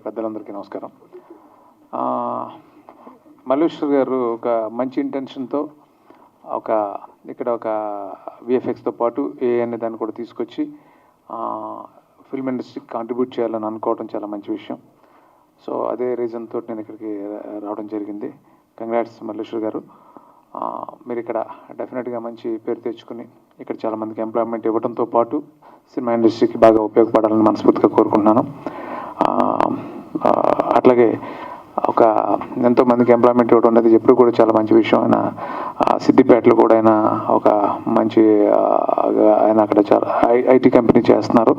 పెద్దలందరికీ నమస్కారం. మల్లేశ్వర్ గారు ఒక మంచి ఇంటెన్షన్తో ఇక్కడ ఒక విఎఫ్ఎక్స్తో పాటు ఏఐ అనే దాన్ని కూడా తీసుకొచ్చి ఫిల్మ్ ఇండస్ట్రీకి కాంట్రిబ్యూట్ చేయాలని అనుకోవడం చాలా మంచి విషయం. సో అదే రీజన్ తోటి నేను ఇక్కడికి రావడం జరిగింది. కంగ్రాట్స్ మల్లేశ్వర్ గారు. మీరు ఇక్కడ డెఫినెట్గా మంచి పేరు తెచ్చుకుని ఇక్కడ చాలామందికి ఎంప్లాయ్మెంట్ ఇవ్వడంతో పాటు సినిమా ఇండస్ట్రీకి బాగా ఉపయోగపడాలని మనస్ఫూర్తిగా కోరుకుంటున్నాను. అట్లాగే ఎంతోమందికి ఎంప్లాయ్మెంట్ ఇవ్వడం అనేది ఎప్పుడు కూడా చాలా మంచి విషయం. ఆయన సిద్దిపేటలో కూడా ఆయన అక్కడ చాలా ఐటీ కంపెనీ చేస్తున్నారు.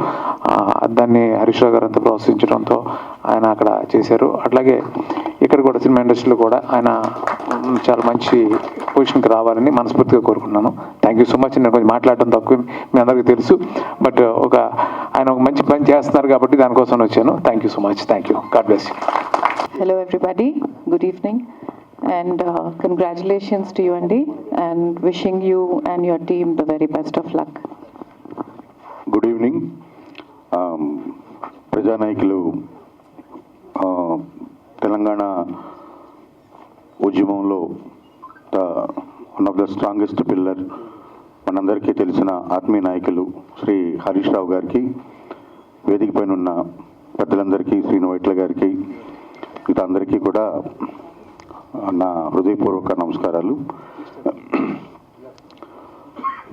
దాన్ని హరీష్ రావు గారు అంతా ప్రోత్సహించడంతో ఆయన అక్కడ చేశారు. అట్లాగే ఇక్కడ కూడా సినిమా ఇండస్ట్రీలో కూడా ఆయన చాలా మంచి పొజిషన్కి రావాలని మనస్ఫూర్తిగా కోరుకుంటున్నాను. Thank you so much. నేను కొంచెం మాట్లాడడం తక్కువ, మీ అందరికీ తెలుసు, బట్ ఆయన ఒక మంచి పని చేస్తున్నారు కాబట్టి దానికోసం వచ్చాను. Thank you so much. Thank you. God bless you. Hello everybody, good evening, and congratulations to you Andy, and wishing you and your team the very best of luck. Good evening. ప్రజానాయకులు తెలంగాణ ఉద్యమంలో one of the strongest pillar మనందరికీ తెలిసిన ఆత్మీయ నాయకులు శ్రీ హరీష్ రావు గారికి, వేదిక పైన ఉన్న పెద్దలందరికీ, శ్రీను వైట్ల గారికి, మిగతా అందరికీ కూడా నా హృదయపూర్వక నమస్కారాలు.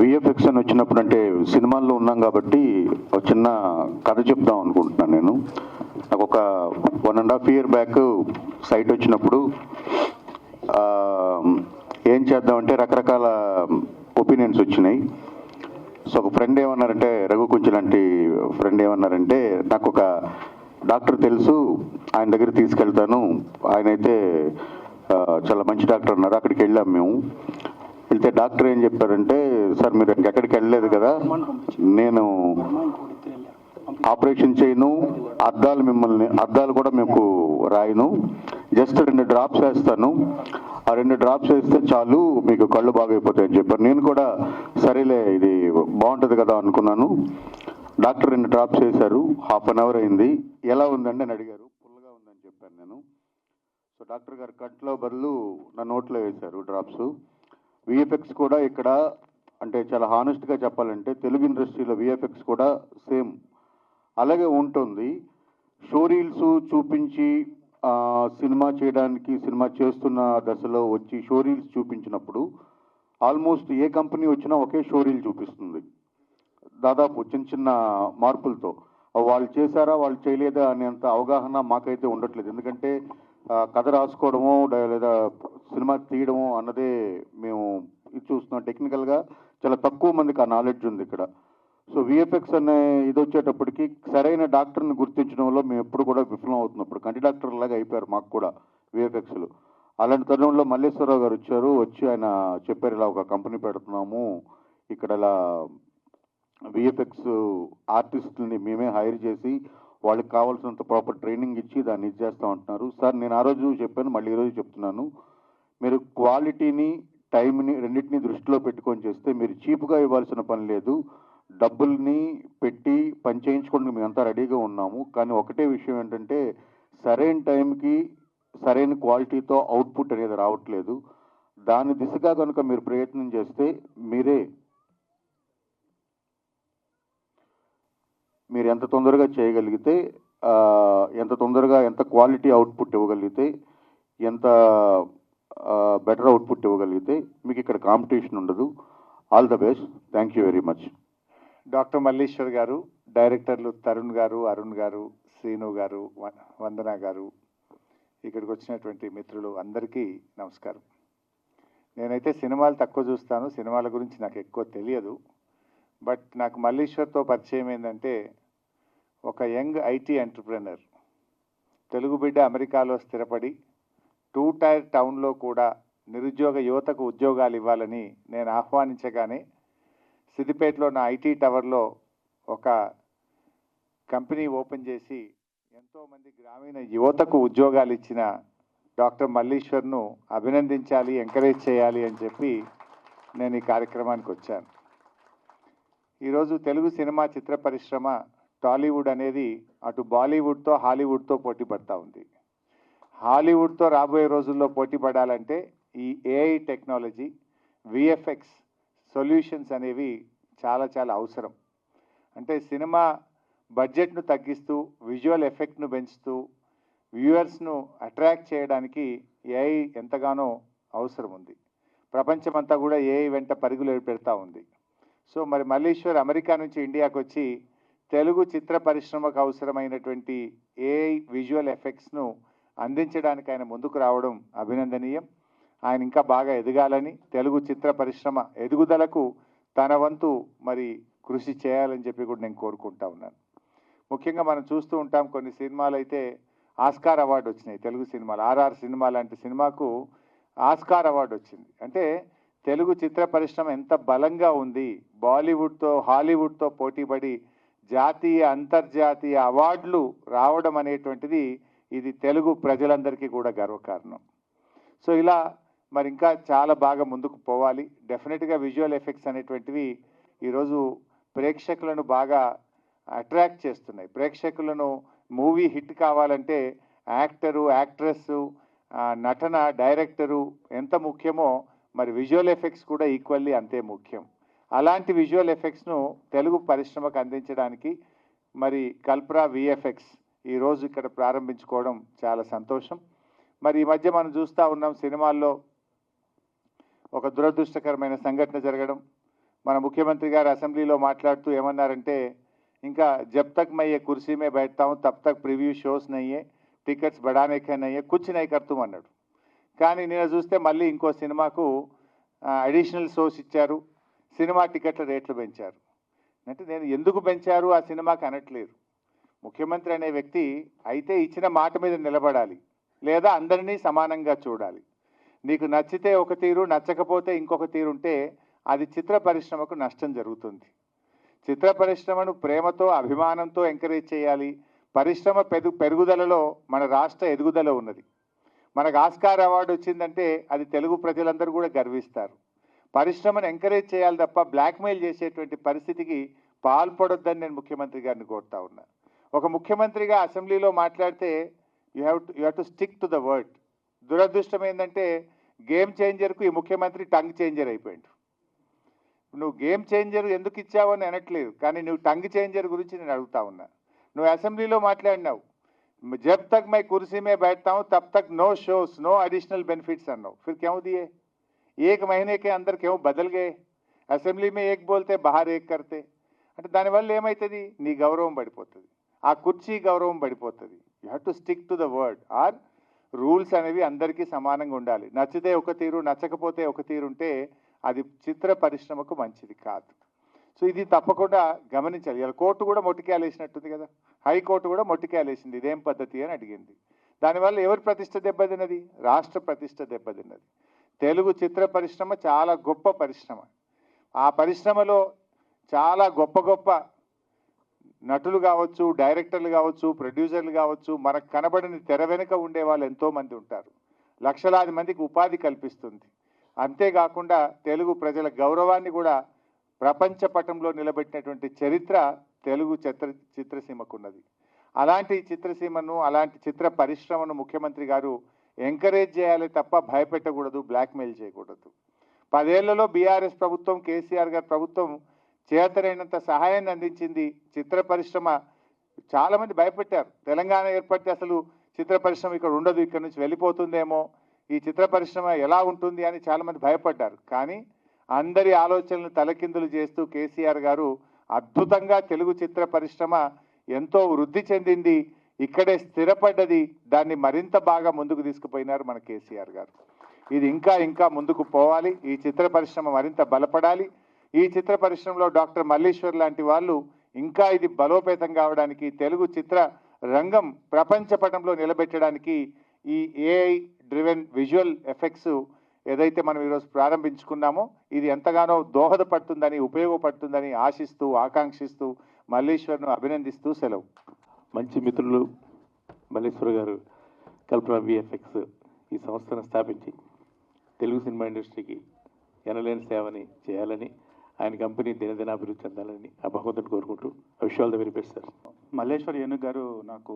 విఎఫ్ఎక్స్ అని వచ్చినప్పుడు, అంటే సినిమాల్లో ఉన్నాం కాబట్టి ఒక చిన్న కథ చెప్దాం అనుకుంటున్నాను. నేను నాకు ఒక 1.5 year బ్యాక్ సైట్ వచ్చినప్పుడు ఏం చేద్దామంటే రకరకాల ఒపీనియన్స్ వచ్చినాయి. సో ఒక ఫ్రెండ్ ఏమన్నారంటే, రఘు కుంచి లాంటి ఫ్రెండ్ ఏమన్నారంటే, నాకు ఒక డాక్టర్ తెలుసు, ఆయన దగ్గర తీసుకెళ్తాను, ఆయన అయితే చాలా మంచి డాక్టర్ అన్నారు. అక్కడికి వెళ్ళాం మేము. వెళ్తే డాక్టర్ ఏం చెప్పారంటే, సార్ మీరు ఎక్కడికి వెళ్ళలేదు కదా, నేను ఆపరేషన్ చేయను, అద్దాలు కూడా మీకు రాయను, జస్ట్ 2 drops వేస్తాను, ఆ 2 drops వేస్తే చాలు, మీకు కళ్ళు బాగైపోతాయని చెప్పారు. నేను కూడా సరేలే ఇది బాగుంటుంది కదా అనుకున్నాను. డాక్టర్ 2 drops వేశారు. 1/2 hour అయింది. ఎలా ఉందండి అని అడిగారు. ఫుల్గా ఉందని చెప్పాను నేను. సో డాక్టర్ గారు కట్లో బదులు నా నోట్లో వేశారు డ్రాప్స్. విఎఫ్ఎక్స్ కూడా ఇక్కడ, అంటే చాలా హానెస్ట్గా చెప్పాలంటే తెలుగు ఇండస్ట్రీలో విఎఫ్ఎక్స్ కూడా సేమ్ అలాగే ఉంటుంది. షో రీల్స్ చూపించి సినిమా చేయడానికి, సినిమా చేస్తున్న దశలో వచ్చి షో రీల్స్ చూపించినప్పుడు ఆల్మోస్ట్ ఏ కంపెనీ వచ్చినా ఒకే షో రీల్ చూపిస్తుంది, దాదాపు చిన్న చిన్న మార్పులతో. వాళ్ళు చేశారా వాళ్ళు చేయలేదా అనేంత అవగాహన మాకైతే ఉండట్లేదు. ఎందుకంటే కథ రాసుకోవడమో లేదా సినిమా తీయడమో అన్నదే మేము ఇది చూస్తున్నాం. టెక్నికల్గా చాలా తక్కువ మందికి ఆ నాలెడ్జ్ ఉంది ఇక్కడ. సో విఎఫ్ఎక్స్ అనే ఇది వచ్చేటప్పటికి సరైన డాక్టర్ని గుర్తించడంలో మేము ఎప్పుడు కూడా విఫలం అవుతున్నప్పుడు కంటి డాక్టర్ లాగా అయిపోయారు మాకు కూడా విఎఫ్ఎక్స్లు. అలాంటి తరుణంలో మల్లేశ్వరరావు గారు వచ్చి ఆయన చెప్పారు, ఇలా ఒక కంపెనీ పెడుతున్నాము, ఇక్కడ ఇలా విఎఫ్ఎక్స్ ఆర్టిస్టులని మేమే హైర్ చేసి వాళ్ళకి కావాల్సినంత ప్రాపర్ ట్రైనింగ్ ఇచ్చి దాన్ని ఇది చేస్తూ ఉంటున్నారు. సార్ నేను ఆ రోజు చెప్పాను, మళ్ళీ ఈరోజు చెప్తున్నాను, మీరు క్వాలిటీని, టైంని రెండింటినీ దృష్టిలో పెట్టుకొని చేస్తే మీరు చీప్గా ఇవ్వాల్సిన పని లేదు. డబ్బుల్ని పెట్టి పని చేయించుకోవడానికి మేమంతా రెడీగా ఉన్నాము. కానీ ఒకటే విషయం ఏంటంటే, సరైన టైంకి సరైన క్వాలిటీతో అవుట్పుట్ అనేది రావట్లేదు. దాని దిశగా కనుక మీరు ప్రయత్నం చేస్తే మీరు ఎంత తొందరగా చేయగలిగితే, ఎంత తొందరగా ఎంత క్వాలిటీ అవుట్పుట్ ఇవ్వగలిగితే, ఎంత బెటర్ అవుట్పుట్ ఇవ్వగలిగితే మీకు ఇక్కడ కాంపిటీషన్ ఉండదు. All the best. Thank you very much. Doctor Malleshwar గారు, డైరెక్టర్లు తరుణ్ గారు, అరుణ్ గారు, శ్రీను గారు, వందన గారు, ఇక్కడికి వచ్చినటువంటి మిత్రులు అందరికీ నమస్కారం. నేనైతే సినిమాలు తక్కువ చూస్తాను, సినిమాల గురించి నాకు ఎక్కువ తెలియదు. బట్ నాకు మల్లేశ్వర్తో పరిచయం ఏంటంటే, ఒక యంగ్ ఐటీ ఎంటర్ప్రెనర్, తెలుగు బిడ్డ, అమెరికాలో స్థిరపడి 2 tier టౌన్లో కూడా నిరుద్యోగ యువతకు ఉద్యోగాలు ఇవ్వాలని నేను ఆహ్వానించగానే సిద్దిపేటలో నా ఐటీ టవర్లో ఒక కంపెనీ ఓపెన్ చేసి ఎంతోమంది గ్రామీణ యువతకు ఉద్యోగాలు ఇచ్చిన డాక్టర్ మల్లేశ్వర్ను అభినందించాలి, ఎంకరేజ్ చేయాలి అని చెప్పి నేను ఈ కార్యక్రమానికి వచ్చాను. ఈరోజు తెలుగు సినిమా చిత్ర పరిశ్రమ, టాలీవుడ్ అనేది అటు బాలీవుడ్తో హాలీవుడ్తో పోటీ పడతా ఉంది. హాలీవుడ్తో రాబోయే రోజుల్లో పోటీ పడాలంటే ఈ ఏఐ టెక్నాలజీ, విఎఫ్ఎక్స్ సొల్యూషన్స్ అనేవి చాలా చాలా అవసరం. అంటే సినిమా బడ్జెట్ను తగ్గిస్తూ, విజువల్ ఎఫెక్ట్ను పెంచుతూ, వ్యూవర్స్ను అట్రాక్ట్ చేయడానికి ఏఐ ఎంతగానో అవసరం ఉంది. ప్రపంచమంతా కూడా ఏఐ వెంట పరుగులు పెడతా ఉంది. సో మరి మల్లీశ్వర్ అమెరికా నుంచి ఇండియాకు వచ్చి తెలుగు చిత్ర పరిశ్రమకు అవసరమైనటువంటి ఏఐ విజువల్ ఎఫెక్ట్స్ను అందించడానికి ఆయన ముందుకు రావడం అభినందనీయం. ఆయన ఇంకా బాగా ఎదగాలని, తెలుగు చిత్ర పరిశ్రమ ఎదుగుదలకు తన వంతు మరి కృషి చేయాలని చెప్పి కూడా నేను కోరుకుంటా ఉన్నాను. ముఖ్యంగా మనం చూస్తూ ఉంటాం, కొన్ని సినిమాలు అయితే ఆస్కార్ అవార్డు వచ్చినాయి. తెలుగు సినిమాలు, ఆర్ఆర్ సినిమా లాంటి సినిమాకు ఆస్కార్ అవార్డు వచ్చింది. అంటే తెలుగు చిత్ర పరిశ్రమ ఎంత బలంగా ఉంది. బాలీవుడ్తో హాలీవుడ్తో పోటీపడి జాతీయ అంతర్జాతీయ అవార్డులు రావడం అనేటువంటిది ఇది తెలుగు ప్రజలందరికీ కూడా గర్వకారణం. సో ఇలా మరి ఇంకా చాలా బాగా ముందుకు పోవాలి. డెఫినెట్గా విజువల్ ఎఫెక్ట్స్ అనేటువంటివి ఈరోజు ప్రేక్షకులను బాగా అట్రాక్ట్ చేస్తున్నాయి. ప్రేక్షకులను మూవీ హిట్ కావాలంటే యాక్టరు, యాక్ట్రెస్సు, నటన, డైరెక్టరు ఎంత ముఖ్యమో మరి విజువల్ ఎఫెక్ట్స్ కూడా ఈక్వల్లీ అంతే ముఖ్యం. అలాంటి విజువల్ ఎఫెక్ట్స్ను తెలుగు పరిశ్రమకు అందించడానికి మరి కల్ప్రా విఎఫ్ఎక్స్ ఈరోజు ఇక్కడ ప్రారంభించుకోవడం చాలా సంతోషం. మరి ఈ మధ్య మనం చూస్తూ ఉన్నాం, సినిమాల్లో ఒక దురదృష్టకరమైన సంఘటన జరగడం. మన ముఖ్యమంత్రి గారు అసెంబ్లీలో మాట్లాడుతూ ఏమన్నారంటే, ఇంకా జబ్ తక్ मैं ये कुर्सी में बैठता हूँ तब तक प्रीव्यू షోస్ नहीं है, టికెట్స్ बढ़ाने के नहीं है, कुछ नहीं करतूం అన్నాడు. కానీ నేను చూస్తే మళ్ళీ ఇంకో సినిమాకు అడిషనల్ షోస్ ఇచ్చారు, సినిమా టికెట్ల రేట్లు పెంచారు. అంటే నేను ఎందుకు పెంచారు ఆ సినిమాకి అనట్లేదు. ముఖ్యమంత్రి అనే వ్యక్తి అయితే ఇచ్చిన మాట మీద నిలబడాలి, లేదా అందరినీ సమానంగా చూడాలి. నీకు నచ్చితే ఒక తీరు, నచ్చకపోతే ఇంకొక తీరు ఉంటే అది చిత్ర పరిశ్రమకు నష్టం జరుగుతుంది. చిత్ర పరిశ్రమను ప్రేమతో, అభిమానంతో ఎంకరేజ్ చేయాలి. పరిశ్రమ పెరుగుదలలో మన రాష్ట్ర ఎదుగుదల ఉన్నది. మనకు ఆస్కార్ అవార్డు వచ్చిందంటే అది తెలుగు ప్రజలందరూ కూడా గర్విస్తారు. పరిశ్రమను ఎంకరేజ్ చేయాలి తప్ప బ్లాక్మెయిల్ చేసేటువంటి పరిస్థితికి పాల్పడొద్దని నేను ముఖ్యమంత్రి గారిని కోరుతా ఉన్నా. ఒక ముఖ్యమంత్రిగా అసెంబ్లీలో మాట్లాడితే you have to stick to the word. దురదృష్టం ఏంటంటే గేమ్ చేంజర్కు ఈ ముఖ్యమంత్రి టంగ్ చేంజర్ అయిపోయాడు. నువ్వు గేమ్ చేంజర్ ఎందుకు ఇచ్చావు అని అనట్లేదు, కానీ నువ్వు టంగ్ చేంజర్ గురించి నేను అడుగుతా ఉన్నా. నువ్వు అసెంబ్లీలో మాట్లాడినావు, जब तक मैं कुर्सी में बैठता हूँ तब तक no shows, no additional benefits अన్నావు. फिर क्यों दिए? एक महीने के अंदर क्यों बदल गए? అసెంబ్లీ में एक बोलते बाहर एक करते. అంటే దానివల్ల ఏమవుతుంది? నీ గౌరవం పడిపోతుంది, ఆ కుర్చీ గౌరవం పడిపోతుంది. You have to stick to the word. Our rules అనేవి అందరికీ సమానంగా ఉండాలి. నచ్చితే ఒక తీరు, నచ్చకపోతే ఒక తీరు ఉంటే అది చిత్ర పరిశ్రమకు మంచిది కాదు. సో ఇది తప్పకుండా గమనించాలి. ఇలా కోర్టు కూడా మొట్టికేలేసినట్టుంది కదా, హైకోర్టు కూడా మొట్టికేలేసింది, ఇదేం పద్ధతి అని అడిగింది. దానివల్ల ఎవరి ప్రతిష్ట దెబ్బతిన్నది? రాష్ట్ర ప్రతిష్ట దెబ్బతిన్నది. తెలుగు చిత్ర పరిశ్రమ చాలా గొప్ప పరిశ్రమ. ఆ పరిశ్రమలో చాలా గొప్ప గొప్ప నటులు కావచ్చు, డైరెక్టర్లు కావచ్చు, ప్రొడ్యూసర్లు కావచ్చు, మనకు కనబడని తెర వెనుక ఉండే వాళ్ళు ఎంతోమంది ఉంటారు. లక్షలాది మందికి ఉపాధి కల్పిస్తుంది. అంతేకాకుండా తెలుగు ప్రజల గౌరవాన్ని కూడా ప్రపంచ పటంలో నిలబెట్టినటువంటి చరిత్ర తెలుగు చిత్రసీమకున్నది. అలాంటి చిత్రసీమను, అలాంటి చిత్ర పరిశ్రమను ముఖ్యమంత్రి గారు ఎంకరేజ్ చేయాలి తప్ప భయపెట్టకూడదు, బ్లాక్మెయిల్ చేయకూడదు. 10 ఏళ్లలో బీఆర్ఎస్ ప్రభుత్వం, కేసీఆర్ గారి ప్రభుత్వం చేతనైనంత సహాయాన్ని అందించింది. చిత్ర పరిశ్రమ చాలామంది భయపెట్టారు, తెలంగాణ ఏర్పడితే అసలు చిత్ర పరిశ్రమ ఇక్కడ ఉండదు, ఇక్కడ నుంచి వెళ్ళిపోతుందేమో, ఈ చిత్ర పరిశ్రమ ఎలా ఉంటుంది అని చాలామంది భయపడ్డారు. కానీ అందరి ఆలోచనలను తలకిందులు చేస్తూ కేసీఆర్ గారు అద్భుతంగా తెలుగు చిత్ర పరిశ్రమ ఎంతో వృద్ధి చెందింది, ఇక్కడే స్థిరపడ్డది. దాన్ని మరింత బాగా ముందుకు తీసుకుపోయినారు మన కేసీఆర్ గారు. ఇది ఇంకా ఇంకా ముందుకు పోవాలి. ఈ చిత్ర పరిశ్రమ మరింత బలపడాలి. ఈ చిత్ర పరిశ్రమలో డాక్టర్ మల్లీశ్వర్ లాంటి వాళ్ళు ఇంకా ఇది బలోపేతం కావడానికి, తెలుగు చిత్ర రంగం ప్రపంచ పటంలో నిలబెట్టడానికి ఈ ఏఐ డ్రివెన్ విజువల్ ఎఫెక్ట్స్ ఏదైతే మనం ఈరోజు ప్రారంభించుకున్నామో ఇది ఎంతగానో దోహదపడుతుందని, ఉపయోగపడుతుందని ఆశిస్తూ, ఆకాంక్షిస్తూ మల్లీశ్వర్ను అభినందిస్తూ సెలవు. మంచి మిత్రులు మల్లీశ్వర్ గారు కల్పన విఎఫ్ఎక్స్ ఈ సంస్థను స్థాపించి తెలుగు సినిమా ఇండస్ట్రీకి ఎనలేని సేవని చేయాలని, ఆయన కంపెనీ దినదినాభివృద్ధి చెందాలని ఆ భగవంతుని కోరుకుంటూ wish all the very best sir. Malleshwar Enugu garu నాకు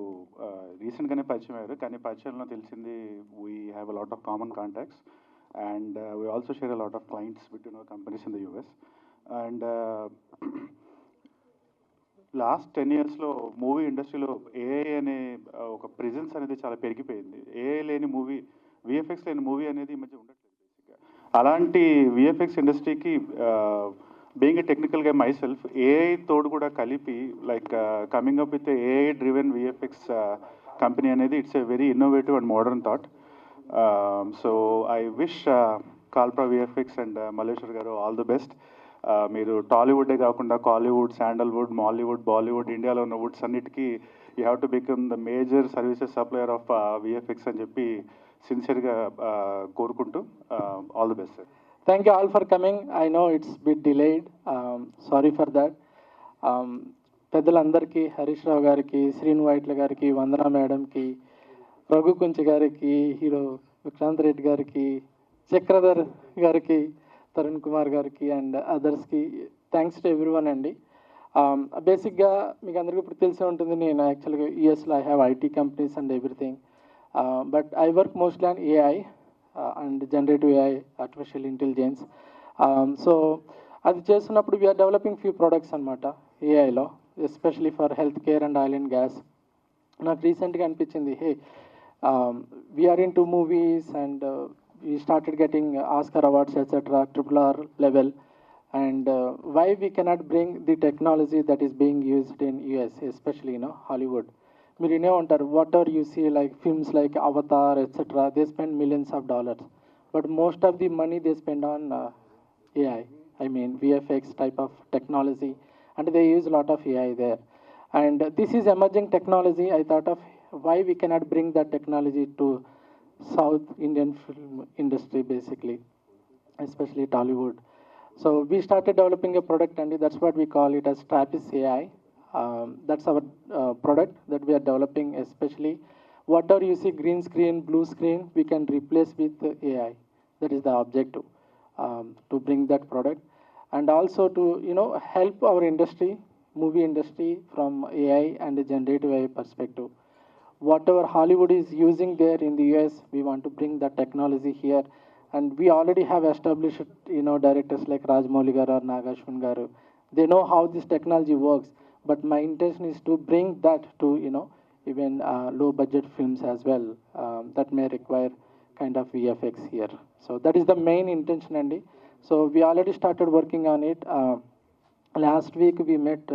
రీసెంట్గానే పరిచయం అయ్యారు, కానీ పరిచయంలో తెలిసింది we have a lot of common contacts and we also share a lot of clients between our companies in the US. And last 10 yearsలో మూవీ ఇండస్ట్రీలో ఏఐ అనే ఒక ప్రెజెన్స్ అనేది చాలా పెరిగిపోయింది. ఏఐ లేని మూవీ, విఎఫ్ఎక్స్ లేని మూవీ అనేది ఈ మధ్య ఉండట్లేదు బేసిక్గా. అలాంటి విఎఫ్ఎక్స్ ఇండస్ట్రీకి బీయింగ్ ఏ టెక్నికల్ గా మై సెల్ఫ్, ఏఐ తోడు కూడా కలిపి like coming up with AI driven VFX company అనేది it's a very innovative and modern thought. So I wish కాల్ప్రా VFX and Malleshwar garu all the best. మీరు టాలీవుడే కాకుండా కాలీవుడ్, శాండల్వుడ్, మాలీవుడ్, బాలీవుడ్, ఇండియాలో ఉన్న వుడ్స్ అన్నిటికీ you have to become the major services supplier of VFX అని చెప్పి సిన్సియర్గా కోరుకుంటూ all the best sir. Thank you all for coming. I know it's bit delayed. Sorry for that. పెద్దలందరికీ, హరీష్ రావు గారికి, శ్రీను వైట్ల గారికి, వందన మేడంకి, రఘు కుంచి గారికి, హీరో విక్రాంత్ రెడ్డి గారికి, చక్రధర్ గారికి, తరుణ్ కుమార్ గారికి అండ్ అదర్స్కి థ్యాంక్స్ టు ఎవ్రీవన్ అండి. బేసిక్గా మీకు అందరికీ ఇప్పుడు తెలిసే ఉంటుంది, నేను యాక్చువల్గా యూఎస్లో I have IT companies and everything, but I work mostly on AI and generative AI, artificial intelligence. So అది చేస్తున్నప్పుడు వీఆర్ డెవలపింగ్ ఫ్యూ ప్రొడక్ట్స్ అనమాట ఏఐలో, especially for health care and oil and gas. నాకు రీసెంట్గా అనిపించింది, hey we are into movies and we started getting Oscar awards, etc., RRR level, and why we cannot bring the technology that is being used in US, especially Hollywood. మీరు వినే ఉంటారు, whatever you see like films like Avatar etcetera, they spend millions of dollars, but most of the money they spend on AI, I mean VFX type of technology, and they use a lot of AI there. And this is emerging technology. I thought of why we cannot bring that technology to South Indian film industry, basically, especially Tollywood. So we started developing a product, and that's what we call it as Trappist AI. That's our product that we are developing, especially whatever you see green screen, blue screen, we can replace with AI. That is the objective, to bring that product, and also to help our industry, movie industry, from AI and generative AI perspective. Whatever Hollywood is using there in the US, we want to bring that technology here. And we already have established, directors like Rajamouli garu or Nagashwin garu. They know how this technology works. But my intention is to bring that to, even low budget films as well, that may require kind of VFX here. So that is the main intention, Andy. So we already started working on it. Last week we met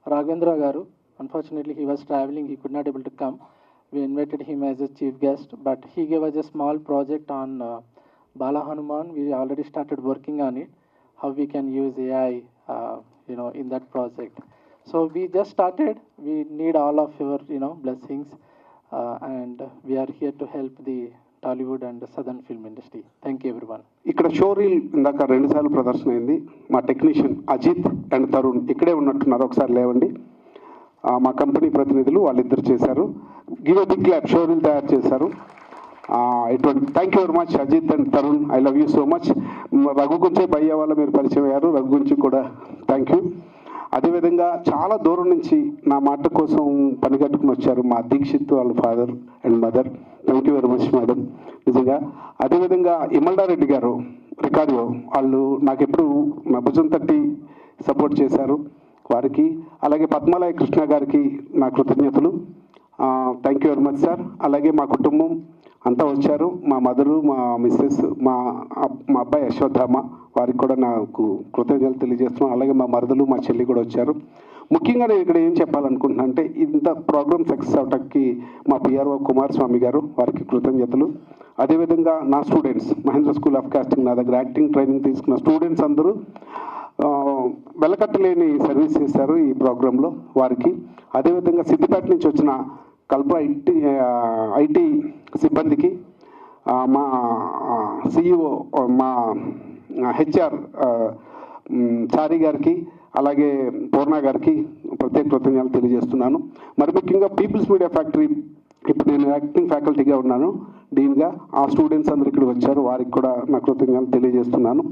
Raghavendra garu. Unfortunately, he was traveling. He could not able to come. We invited him as a chief guest, but he gave us a small project on Bala Hanuman. We already started working on it, how we can use AI, in that project. So we just started. We need all of your, blessings, and we are here to help the Tollywood and the southern film industry. Thank you, everyone. ఇక్కడ show reel ఇందాక 2 సార్లు ప్రదర్శన అయింది. మా technician Ajit and Tarun ఇక్కడే ఉన్నట్టున్నారు, ఒకసారి లేవండి. మా కంపెనీ ప్రతినిధులు వాళ్ళిద్దరు చేశారు. Give a big clap. Show reel తయారు చేశారు. ఇటువంటి thank you very much Ajit and Tarun, I love you so much. Raghu గుంచే భయ్య వాళ్ళ మీరు పరిచయం అయ్యారు, రఘు గురించి కూడా థ్యాంక్ యూ. అదేవిధంగా చాలా దూరం నుంచి నా మాట కోసం పని కట్టుకుని వచ్చారు మా దీక్షిత్ వాళ్ళ father and mother. Thank you very much madam, నిజంగా. అదేవిధంగా ఇమల్డారెడ్డి గారు రికార్డియో, వాళ్ళు నాకు ఎప్పుడు నా భుజం తట్టి సపోర్ట్ చేశారు, వారికి. అలాగే పద్మాలయ కృష్ణ గారికి నా కృతజ్ఞతలు. Thank you very much sir. అలాగే మా కుటుంబం అంతా వచ్చారు, మా మదరు, మా మిస్సెస్, మా అబ్బాయి అశ్వత్థామ, వారికి కూడా నాకు కృతజ్ఞతలు తెలియజేస్తున్నాను. అలాగే మా మరదలు, మా చెల్లి కూడా వచ్చారు. ముఖ్యంగా నేను ఇక్కడ ఏం చెప్పాలనుకుంటున్నాను అంటే, ఇంత ప్రోగ్రామ్ సక్సెస్ అవటానికి మా పిఆర్ఓ కుమారస్వామి గారు, వారికి కృతజ్ఞతలు. అదేవిధంగా నా students, Mahendra school of casting, నా దగ్గర యాక్టింగ్ ట్రైనింగ్ తీసుకున్న స్టూడెంట్స్ అందరూ వెలకట్టలేని సర్వీస్ చేశారు ఈ ప్రోగ్రాంలో, వారికి. అదేవిధంగా సిద్దిపేట నుంచి వచ్చిన కల్ప ఐటీ సిబ్బందికి, మా సిఇఓ, మా హెచ్ఆర్ చారి గారికి, అలాగే పూర్ణ గారికి ప్రత్యేక కృతజ్ఞతలు తెలియజేస్తున్నాను. మరి ముఖ్యంగా పీపుల్స్ మీడియా ఫ్యాక్టరీ, ఇప్పుడు నేను యాక్టింగ్ ఫ్యాకల్టీగా ఉన్నాను డీన్గా. ఆ స్టూడెంట్స్ అందరూ ఇక్కడ వచ్చారు, వారికి కూడా నా కృతజ్ఞతలు తెలియజేస్తున్నాను.